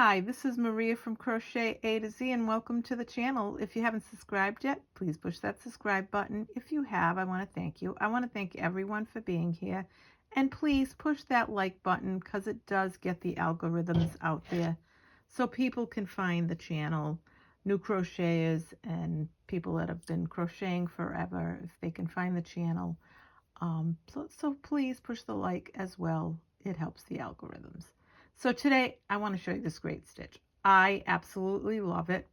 Hi, this is Maria from Crochet A to Z and welcome to the channel. If you haven't subscribed yet, please push that subscribe button. If you have, I want to thank you. I want to thank everyone for being here. And please push that like button because it does get the algorithms out there so people can find the channel. New crocheters and people that have been crocheting forever, if they can find the channel. So please push the like as well. It helps the algorithms. So today I want to show you this great stitch. I absolutely love it.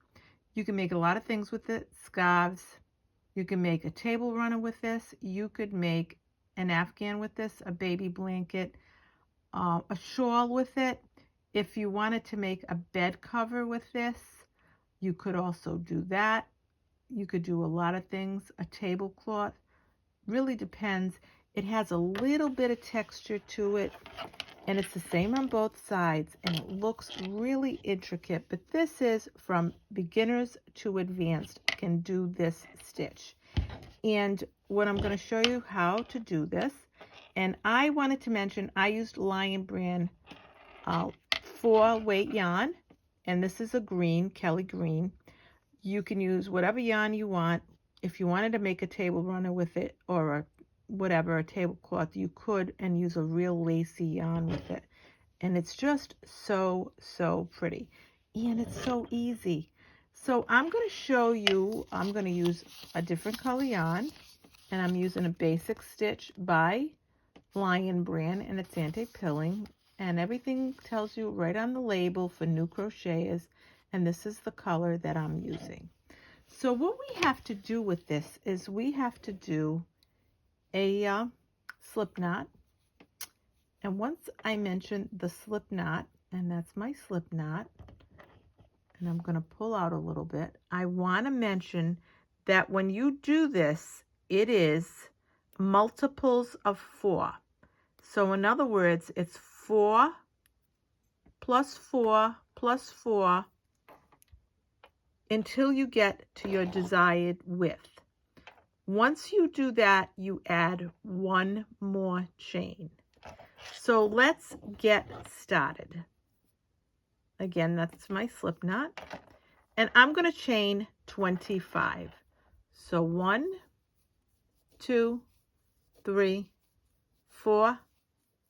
You can make a lot of things with it. Scarves. You can make a table runner with this. You could make an Afghan with this, a baby blanket, a shawl with it. If you wanted to make a bed cover with this, you could also do that. You could do a lot of things. A tablecloth. Really depends. It has a little bit of texture to it. And it's the same on both sides, and it looks really intricate, but this is from beginners to advanced can do this stitch. And what I'm going to show you how to do this, and I wanted to mention I used Lion Brand 4-weight yarn, and this is a green, Kelly green. You can use whatever yarn you want. If you wanted to make a table runner with it or a tablecloth, you could, and use a real lacy yarn with it. And it's just so pretty, and it's so easy. So I'm going to show you, I'm going to use a different color yarn, and I'm using a basic stitch by Lion Brand, and it's anti-pilling, and everything tells you right on the label for new crocheters, and this is the color that I'm using. So what we have to do with this is we have to do a slip knot, and once I mention the slip knot, and that's my slip knot, and I'm going to pull out a little bit, I want to mention that when you do this, it is multiples of 4. So in other words, it's 4 plus 4 plus 4 until you get to your desired width. Once you do that, you add one more chain. So let's get started. Again, that's my slip knot. And I'm going to chain 25. So 1, 2, 3, 4,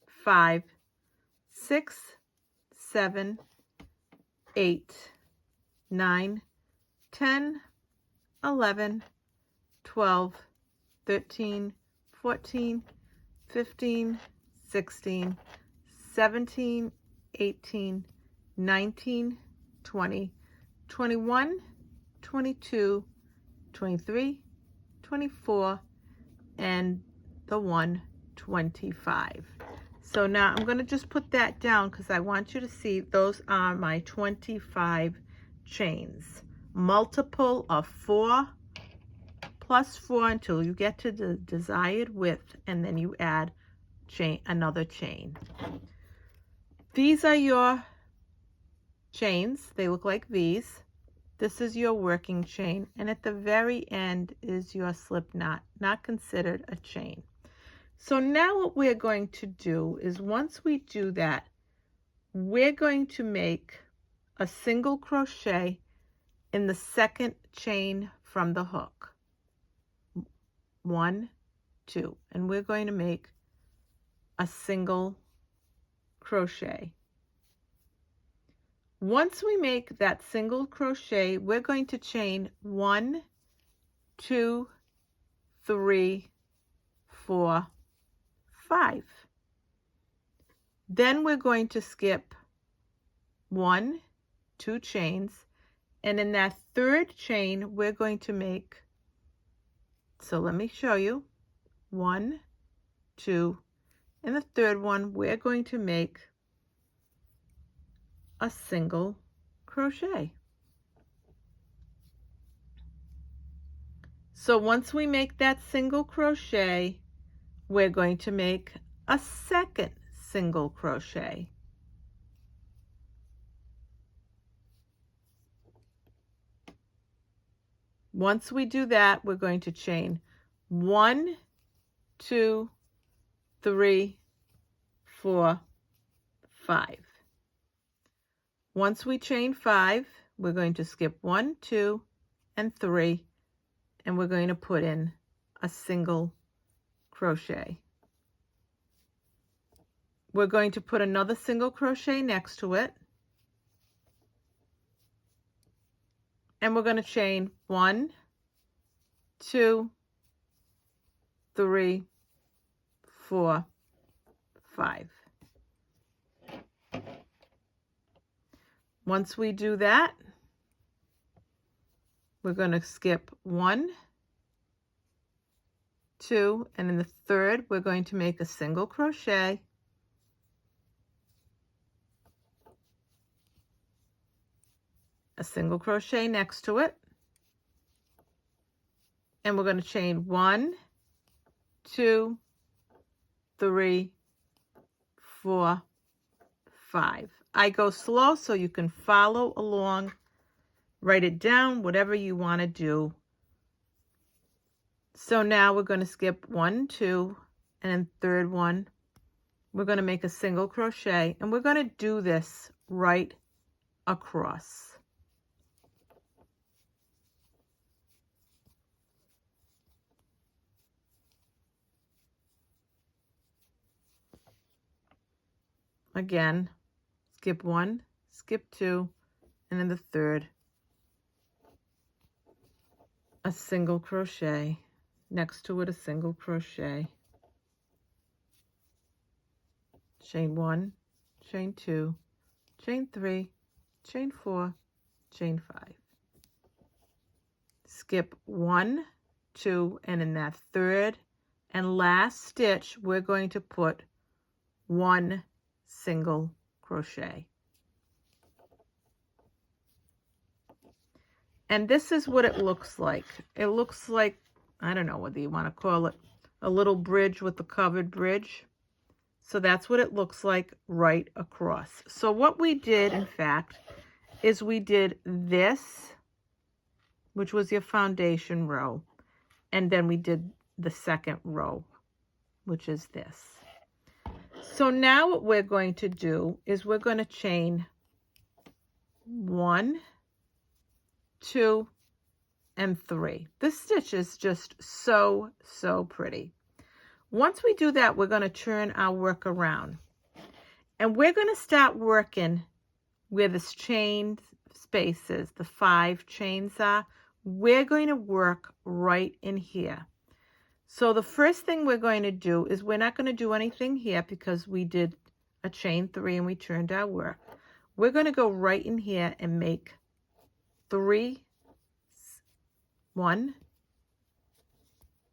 5, 6, 7, 8, 9, 10, 11, 12, 13, 14, 15, 16, 17, 18, 19, 20, 21, 22, 23, 24, and the 125. So now I'm going to just put that down because I want you to see those are my 25 chains. Multiple of 4 plus 4 until you get to the desired width, and then you add another chain. These are your chains. They look like these. This is your working chain, and at the very end is your slip knot, not considered a chain. So now what we're going to do is, once we do that, we're going to make a single crochet in the second chain from the hook. 1, 2, and we're going to make a single crochet. Once we make that single crochet, we're going to chain 1, 2, 3, 4, 5. Then we're going to skip 1, 2 chains, and in that third chain we're going to make, so let me show you, 1, 2, and the third one we're going to make a single crochet. So once we make that single crochet, we're going to make a second single crochet. Once we do that, we're going to chain 1, 2, 3, 4, 5. Once we chain 5, we're going to skip 1, 2, and 3, and we're going to put in a single crochet. We're going to put another single crochet next to it, and we're going to chain 1, 2, 3, 4, 5. Once we do that, we're going to skip 1, 2, and in the third, we're going to make a single crochet, a single crochet next to it, and we're going to chain 1, 2, 3, 4, 5. I go slow so you can follow along, write it down, whatever you want to do. So now we're going to skip 1, 2, and then third one, we're going to make a single crochet, and we're going to do this right across. Again, skip 1, skip 2, and then the third, a single crochet, next to it a single crochet, chain 1, chain 2, chain 3, chain 4, chain 5. Skip 1, 2, and in that third and last stitch, we're going to put 1 single crochet. And this is what it looks like. It looks like, I don't know whether you want to call it a little bridge with a covered bridge. So that's what it looks like right across. So what we did, in fact, is we did this, which was your foundation row, and then we did the second row, which is this. So now what we're going to do is we're going to chain 1, 2, and 3. This stitch is just so pretty. Once we do that, we're going to turn our work around, and we're going to start working where this chain spaces, the 5 chains are. We're going to work right in here. So the first thing we're going to do is we're not going to do anything here because we did a chain 3 and we turned our work. We're going to go right in here and make 3, 1,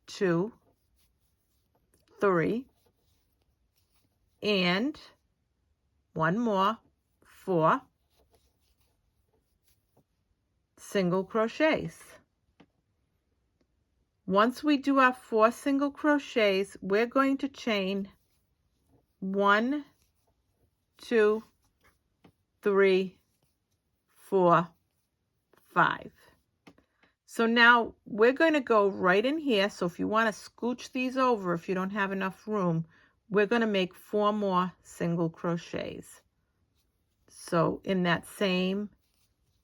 2, 3, and one more, 4 single crochets. Once we do our 4 single crochets, we're going to chain 1, 2, 3, 4, 5. So now we're going to go right in here. So if you want to scooch these over, if you don't have enough room, we're going to make 4 more single crochets. So in that same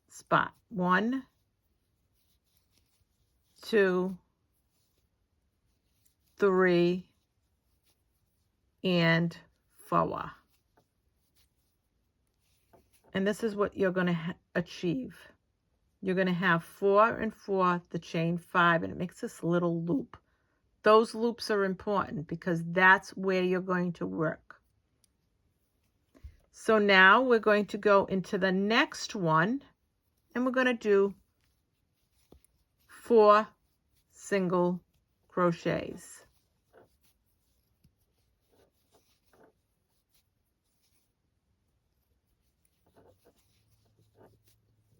spot, 1, 2, 3, and 4. And this is what you're going to achieve. You're going to have 4 and 4, the chain 5, and it makes this little loop. Those loops are important because that's where you're going to work. So now we're going to go into the next one, and we're going to do 4 single crochets.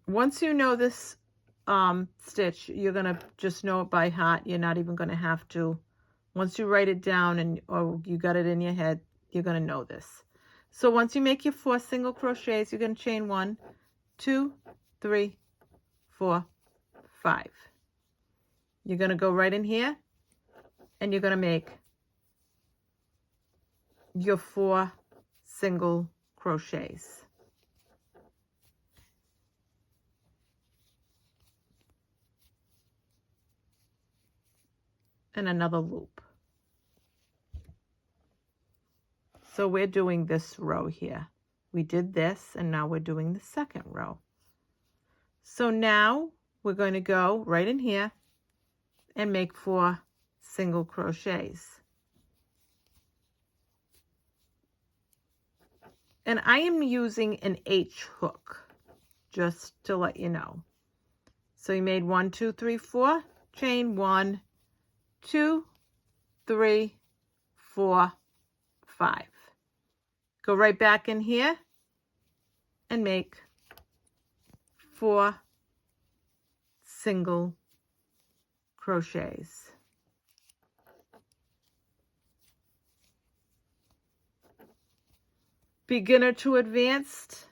Once you know this stitch, you're going to just know it by heart. You're not even going to have to, once you write it down and or you got it in your head, you're going to know this. So once you make your 4 single crochets, you're going to chain 1, 2, 3, 4, 5. You're going to go right in here and you're going to make your 4 single crochets. and another loop. So we're doing this row here. We did this, and now we're doing the second row. So now we're going to go right in here and make 4 single crochets. And I am using an H hook, just to let you know. So you made 1, 2, 3, 4, chain 1, 2, 3, 4, 5. Go right back in here and make 4 single crochets. Beginner to advanced,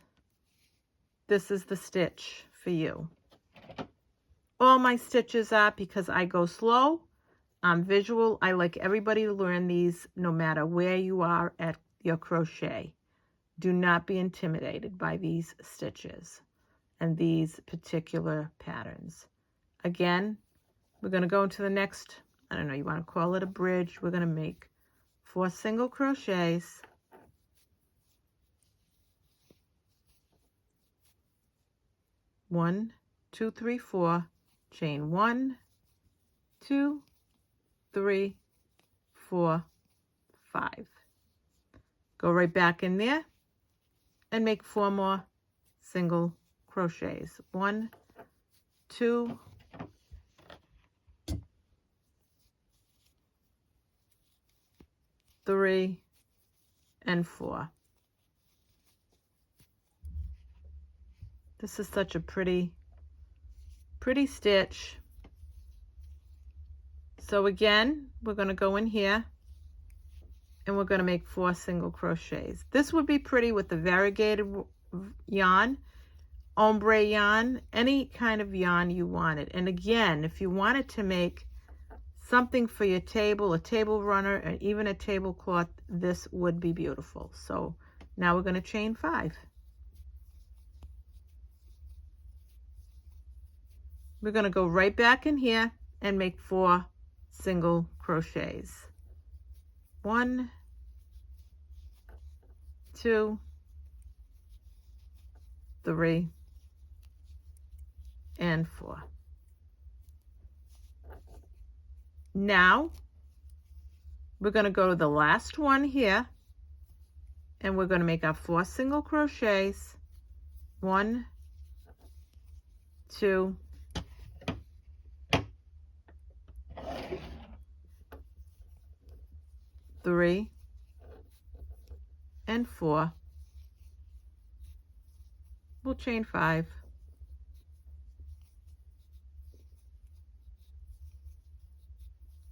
this is the stitch for you. All my stitches are, because I go slow, I'm visual. I like everybody to learn these no matter where you are at your crochet. Do not be intimidated by these stitches and these particular patterns. Again, we're going to go into the next, I don't know, you want to call it a bridge. We're going to make 4 single crochets. One, 2, 3, 4, chain 1, 2, 3, 4, 5. Go right back in there and make 4 more single crochets. 1, 2, 3, and 4. This is such a pretty stitch. So again, we're going to go in here and we're going to make 4 single crochets. This would be pretty with the variegated yarn, ombre yarn, any kind of yarn you wanted. And again, if you wanted to make something for your table, a table runner, and even a tablecloth, this would be beautiful. So now we're going to chain 5. We're going to go right back in here and make 4 single crochets. 1, 2, 3, and 4. Now we're going to go to the last one here and we're going to make our 4 single crochets. 1, 2, 3, and 4. We'll chain 5.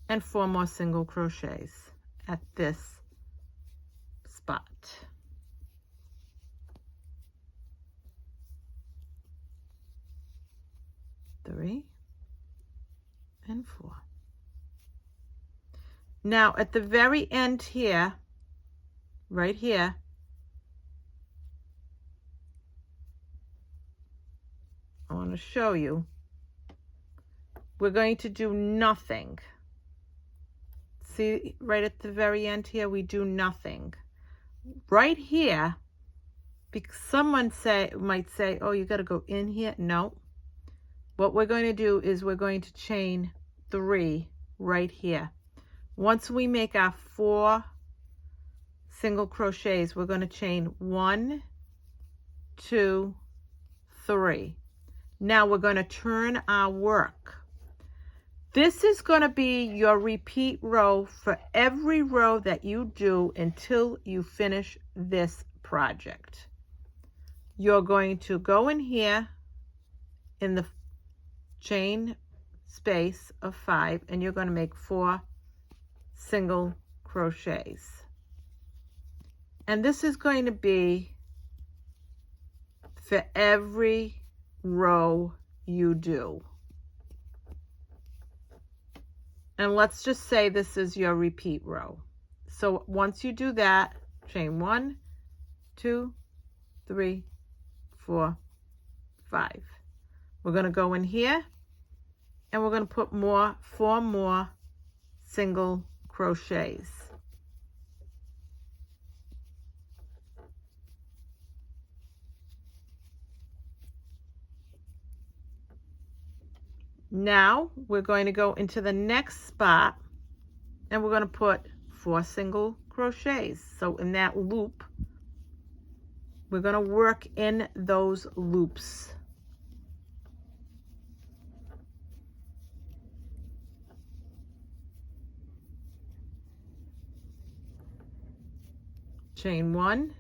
And 4 more single crochets at this spot. 3 and 4. Now at the very end here, right here, I want to show you, we're going to do nothing. See, right at the very end here, we do nothing. Right here, because someone might say, oh, you got to go in here. No. What we're going to do is we're going to chain 3 right here. Once we make our 4 single crochets, we're going to chain 1, 2, 3. Now we're going to turn our work. This is going to be your repeat row for every row that you do until you finish this project. You're going to go in here in the chain space of 5 and you're going to make 4 single crochets. And this is going to be for every row you do. And let's just say this is your repeat row. So once you do that, chain 1, 2, 3, 4, 5. We're going to go in here and we're going to put 4 more single crochets. Now we're going to go into the next spot and we're going to put 4 single crochets. So in that loop, we're going to work in those loops. Chain 1,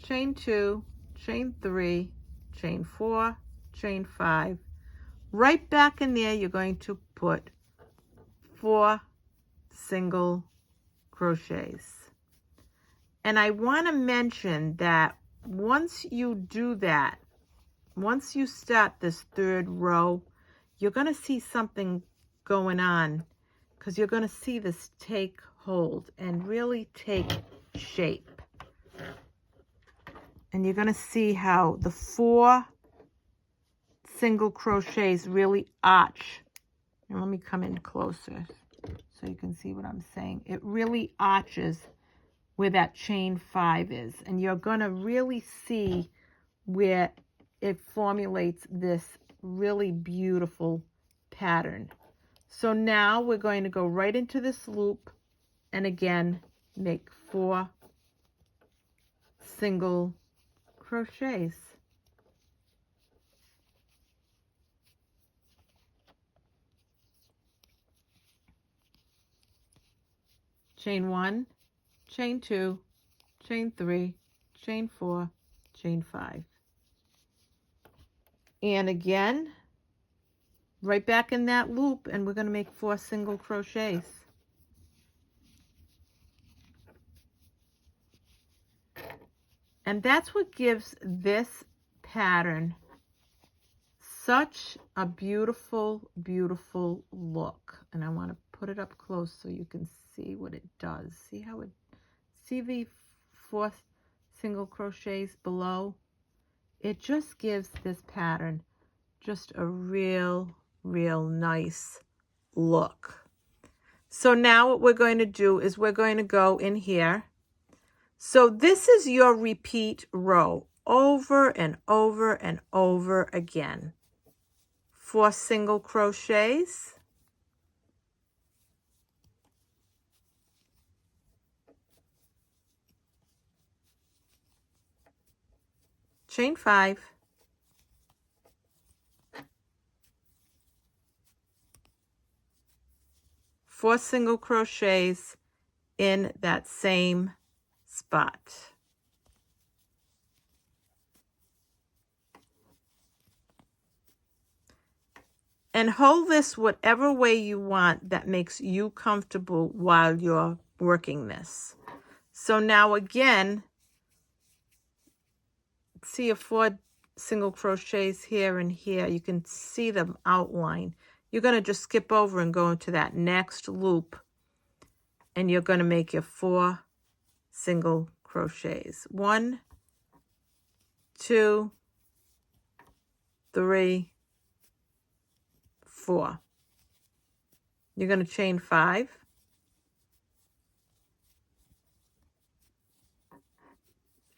chain 2, chain 3, chain 4, chain 5. Right back in there, you're going to put 4 single crochets. And I want to mention that once you do that, once you start this third row, you're going to see something going on, because you're going to see this take hold and really take shape. And you're going to see how the 4 single crochets really arch. And let me come in closer so you can see what I'm saying. It really arches where that chain 5 is. And you're going to really see where it formulates this really beautiful pattern. So now we're going to go right into this loop and again make 4 single crochets. Chain 1, chain 2, chain 3, chain 4, chain 5. And again, right back in that loop, and we're going to make 4 single crochets. And that's what gives this pattern such a beautiful, beautiful look. And I want to put it up close so you can see what it does. See how it, see the 4 single crochets below? It just gives this pattern just a real nice look. So now what we're going to do is we're going to go in here. So this is your repeat row over and over and over again. 4 single crochets. Chain 5. 4 single crochets in that same spot. And hold this whatever way you want that makes you comfortable while you're working this. So now again, see a 4 single crochets here and here. You can see them outline. You're going to just skip over and go into that next loop, and you're going to make your 4 single crochets. 1, 2, 3, 4. You're going to chain 5.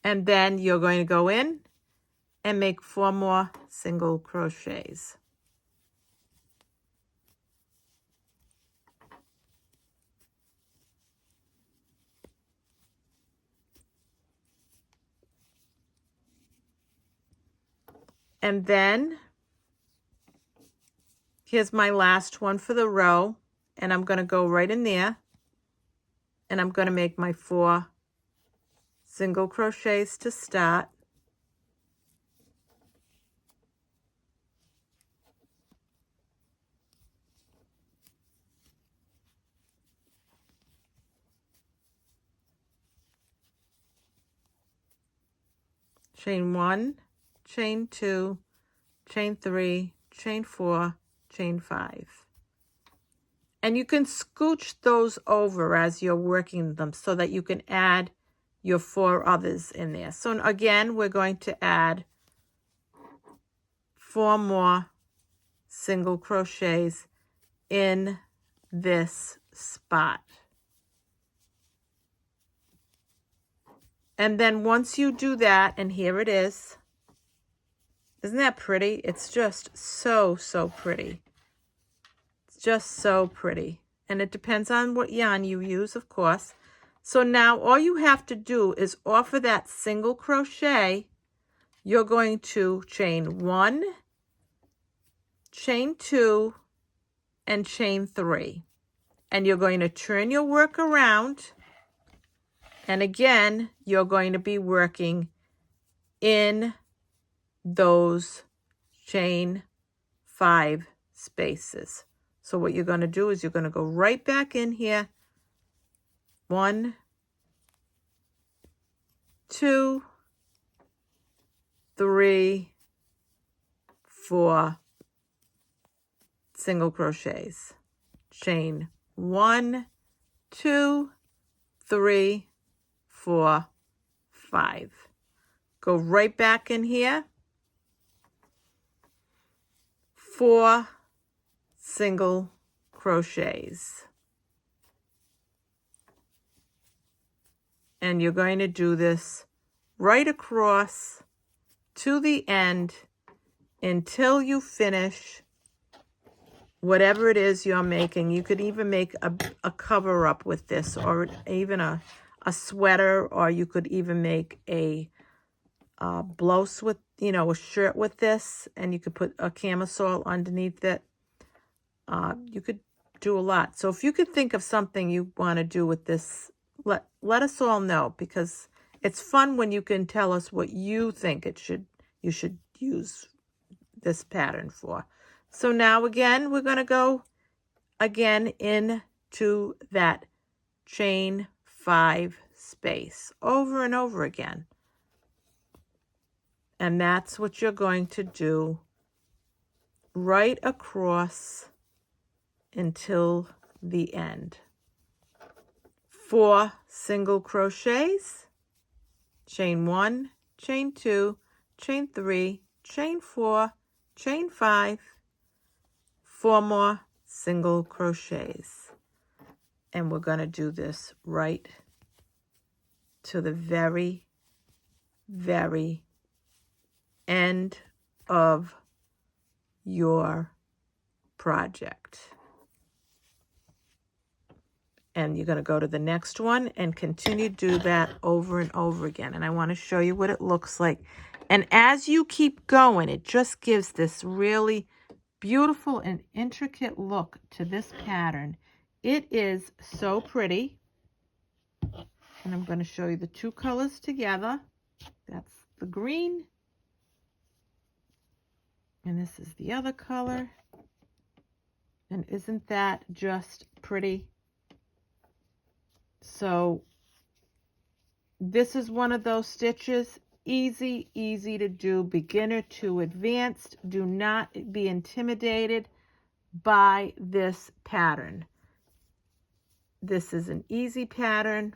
And then you're going to go in and make 4 more single crochets. And then here's my last one for the row, and I'm going to go right in there, and I'm going to make my 4 single crochets to start. Chain 1, chain 2, chain 3, chain 4, chain 5. And you can scooch those over as you're working them so that you can add your 4 others in there. So again, we're going to add 4 more single crochets in this spot. And then once you do that, and here it is. Isn't that pretty? It's just so, so pretty. It's just so pretty. And it depends on what yarn you use, of course. So now all you have to do is off of that single crochet, you're going to chain 1, chain 2, and chain 3. And you're going to turn your work around. And again, you're going to be working in those chain 5 spaces. So what you're going to do is you're going to go right back in here. 1, 2, 3, 4 single crochets. Chain 1, 2, 3, 4, 5. Go right back in here. 4 single crochets. And you're going to do this right across to the end until you finish whatever it is you're making. You could even make a cover up with this, or even a sweater, or you could even make a blouse with, a shirt with this, and you could put a camisole underneath it. You could do a lot. So if you could think of something you want to do with this, let us all know, because it's fun when you can tell us what you think you should use this pattern for. So now again, we're going to go again into that chain 5 space over and over again. And that's what you're going to do right across until the end. 4 single crochets, chain 1, chain 2, chain 3, chain 4, chain 5, 4 more single crochets. And we're going to do this right to the very, very end of your project. And you're going to go to the next one and continue to do that over and over again. And I want to show you what it looks like. And as you keep going, it just gives this really beautiful and intricate look to this pattern. It is so pretty. And I'm going to show you the 2 colors together. That's the green. And this is the other color. And isn't that just pretty? So this is one of those stitches, easy to do, beginner to advanced. Do not be intimidated by this pattern. This is an easy pattern.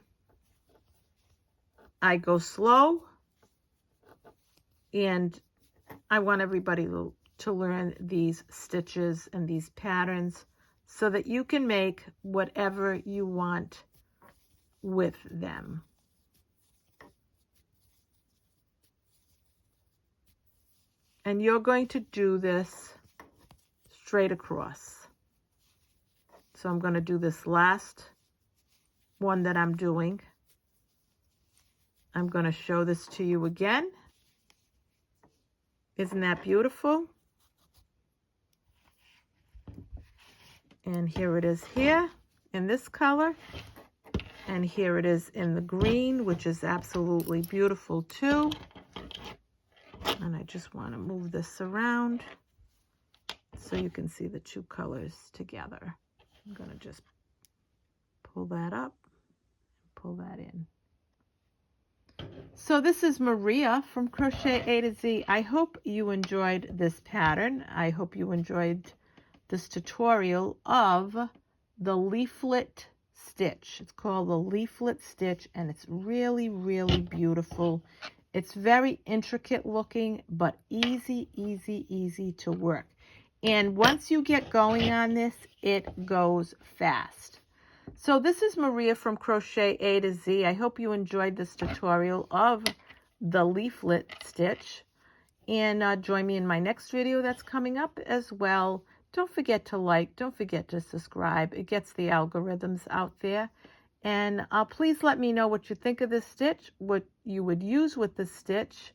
I go slow, and I want everybody to learn these stitches and these patterns so that you can make whatever you want with them. And you're going to do this straight across. So I'm going to do this last one that I'm doing. I'm going to show this to you again. Isn't that beautiful? And here it is here in this color. And here it is in the green, which is absolutely beautiful too. And I just want to move this around so you can see the 2 colors together. I'm going to just pull that up, pull that in. So this is Maria from Crochet A to Z. I hope you enjoyed this pattern. I hope you enjoyed this tutorial of the Leaflet Stitch. It's called the Leaflet Stitch, and it's really beautiful. It's very intricate looking, but easy to work. And once you get going on this, it goes fast. So this is Maria from Crochet A to Z. I hope you enjoyed this tutorial of the leaflet stitch. And join me in my next video that's coming up as well. Don't forget to like, don't forget to subscribe. It gets the algorithms out there. And please let me know what you think of this stitch, what you would use with this stitch.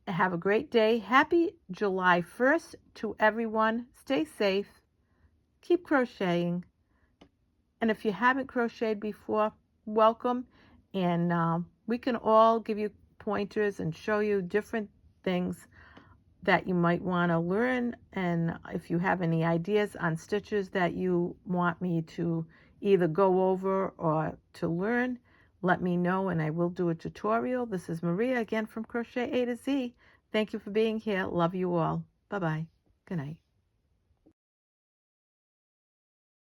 Have a great day. Happy July 1st to everyone. Stay safe. Keep crocheting. And if you haven't crocheted before, welcome. And we can all give you pointers and show you different things that you might want to learn. And if you have any ideas on stitches that you want me to either go over or to learn, let me know and I will do a tutorial. This is Maria again from Crochet A to Z. Thank you for being here. Love you all. Bye-bye. Good night.